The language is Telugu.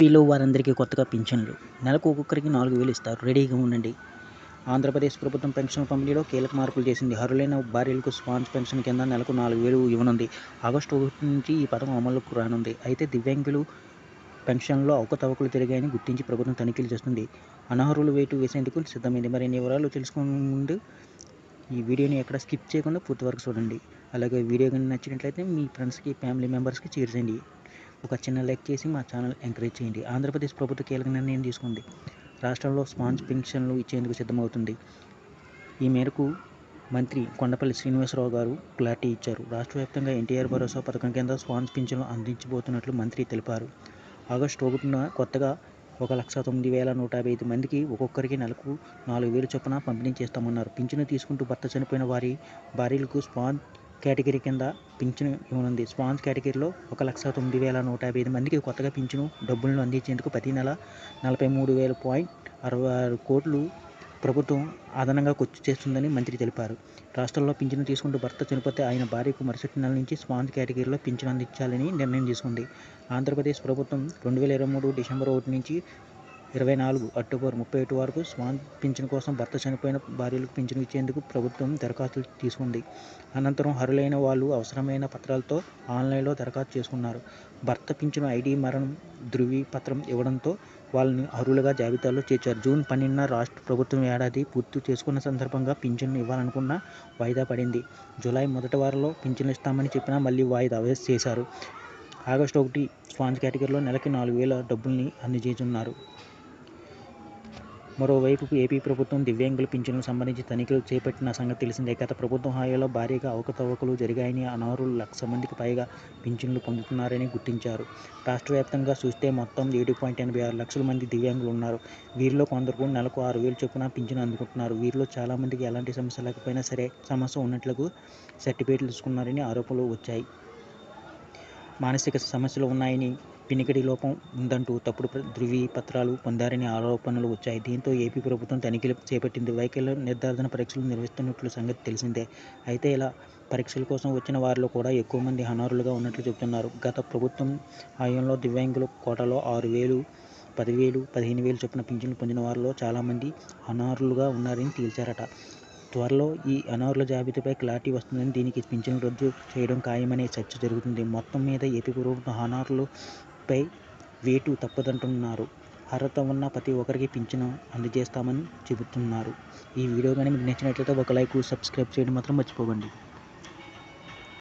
ఏపీలో వారందరికీ కొత్తగా పింఛన్లు. నెలకు ఒక్కొక్కరికి 4,000 ఇస్తారు. రెడీగా ఉండండి. ఆంధ్రప్రదేశ్ ప్రభుత్వం పెన్షన్ పంపిణీలో కీలక మార్పులు చేసింది. అర్హులైన భార్యలకు స్పాంజ్ పెన్షన్ కింద నెలకు 4,000 ఇవ్వనుంది. ఆగస్టు 1 నుంచి ఈ పథకం అమలులోకి రానుంది. అయితే దివ్యాంగులు పెన్షన్లో అవకతవకలు జరిగాయని గుర్తించి ప్రభుత్వం తనిఖీలు చేస్తుంది. అనర్హులు వేటు వేసేందుకు సిద్ధమైంది. మరిన్ని వివరాలు తెలుసుకునే ముందు ఈ వీడియోని ఎక్కడ స్కిప్ చేయకుండా పూర్తి వరకు చూడండి. అలాగే వీడియో కానీ నచ్చినట్లయితే మీ ఫ్రెండ్స్కి, ఫ్యామిలీ మెంబర్స్కి షేర్ చేయండి. ఒక చిన్న లైక్ చేసి మా ఛానల్ ఎంకరేజ్ చేయండి. ఆంధ్రప్రదేశ్ ప్రభుత్వం కీలక నిర్ణయం తీసుకుంది. రాష్ట్రంలో స్పాంజ్ పెన్షన్లు ఇచ్చేందుకు సిద్ధమవుతుంది. ఈ మేరకు మంత్రి కొండపల్లి శ్రీనివాసరావు గారు క్లారిటీ ఇచ్చారు. రాష్ట్ర వ్యాప్తంగా ఎన్టీఆర్ భరోసా పథకం కింద స్పాంజ్ పింఛన్లు అందించబోతున్నట్లు మంత్రి తెలిపారు. ఆగస్టు 1న కొత్తగా 1,09,155 మందికి ఒక్కొక్కరికి నెలకు 4,000 చొప్పున పంపిణీ చేస్తామన్నారు. పింఛను తీసుకుంటూ భర్త చనిపోయిన వారి భార్యలకు స్పాంజ్ కేటగిరీ కింద పింఛను ఇవ్వనుంది. స్పాంజ్ కేటగిరీలో 1,09,155 మందికి కొత్తగా పింఛను డబ్బులను అందించేందుకు ప్రతి నెల 43,000.66 కోట్లు ప్రభుత్వం అదనంగా ఖర్చు చేస్తుందని మంత్రి తెలిపారు. రాష్ట్రంలో పింఛను తీసుకుంటూ భర్త చనిపోతే ఆయన భార్యకు మరుసటి నెల నుంచి స్పాంజ్ కేటగిరీలో పింఛను అందించాలని నిర్ణయం తీసుకుంది. ఆంధ్రప్రదేశ్ ప్రభుత్వం 2023 డిసెంబర్ 1 నుంచి 24 అక్టోబర్ 31 వరకు స్పాంజ్ పింఛను కోసం భర్త చనిపోయిన భార్యలకు పింఛను ఇచ్చేందుకు ప్రభుత్వం దరఖాస్తులు తీసుకుంది. అనంతరం అర్హులైన వాళ్ళు అవసరమైన పత్రాలతో ఆన్లైన్లో దరఖాస్తు చేసుకున్నారు. భర్త పింఛను ఐడి, మరణం ధృవీపత్రం ఇవ్వడంతో వాళ్ళని అర్హులుగా జాబితాలో చేర్చారు. జూన్ 12న రాష్ట్ర ప్రభుత్వం ఏడాది పూర్తి చేసుకున్న సందర్భంగా పింఛను ఇవ్వాలనుకున్న వాయిదా పడింది. జూలై మొదటి వారంలో పింఛన్లు ఇస్తామని చెప్పినా మళ్ళీ వాయిదా చేశారు. ఆగస్టు 1 స్పాంజ్ కేటగిరీలో నెలకి 4,000 డబ్బుల్ని అందజేస్తున్నారు. మరోవైపు ఏపీ ప్రభుత్వం దివ్యాంగుల పింఛన్లకు సంబంధించి తనిఖీలు చేపట్టిన సంగతి తెలిసిందే. గత ప్రభుత్వం హయాంలో భారీగా అవకతవకలు జరిగాయని, అనర్హులు 1,00,000 మందికి పైగా పింఛన్లు పొందుతున్నారని గుర్తించారు. రాష్ట్ర వ్యాప్తంగా చూస్తే మొత్తం 7.86 లక్షల మంది దివ్యాంగులు ఉన్నారు. వీరిలో కొందరు నెలకు 6,000 చొప్పున పింఛను అందుకుంటున్నారు. వీరిలో చాలామందికి ఎలాంటి సమస్య లేకపోయినా సరే సమస్య ఉన్నట్లుగా సర్టిఫికేట్లు తీసుకున్నారని ఆరోపణలు వచ్చాయి. మానసిక సమస్యలు ఉన్నాయని, వినికిడి లోపం ఉందంటూ తప్పుడు ధృవీపత్రాలు పొందారని ఆరోపణలు వచ్చాయి. దీంతో ఏపీ ప్రభుత్వం తనిఖీలు చేపట్టింది. వైకల్య నిర్ధారణ పరీక్షలు నిర్వహిస్తున్నట్లు సంగతి తెలిసిందే. అయితే ఇలా పరీక్షల కోసం వచ్చిన వారిలో కూడా ఎక్కువ మంది అనర్హులుగా ఉన్నట్లు చెబుతున్నారు. గత ప్రభుత్వం హయాంలో దివ్యాంగుల కోటాలో 6,000, 10,000, 15,000 చొప్పున పింఛన్లు పొందిన వారిలో చాలామంది అనర్హులుగా ఉన్నారని తేల్చారట. త్వరలో ఈ అనర్హుల జాబితాపై క్లారిటీ వస్తుందని, దీనికి పింఛన్లు రద్దు చేయడం ఖాయమనే చర్చ జరుగుతుంది. మొత్తం మీద ఏపీ ప్రభుత్వం అనర్హులపై వేటు తప్పదంటున్నారు. అర్హత ఉన్న ప్రతి ఒక్కరికి పింఛను అందజేస్తామని చెబుతున్నారు. ఈ వీడియో కానీ మీకు నచ్చినట్లయితే ఒక లైక్, సబ్స్క్రైబ్ చేయడం మాత్రం మర్చిపోకండి.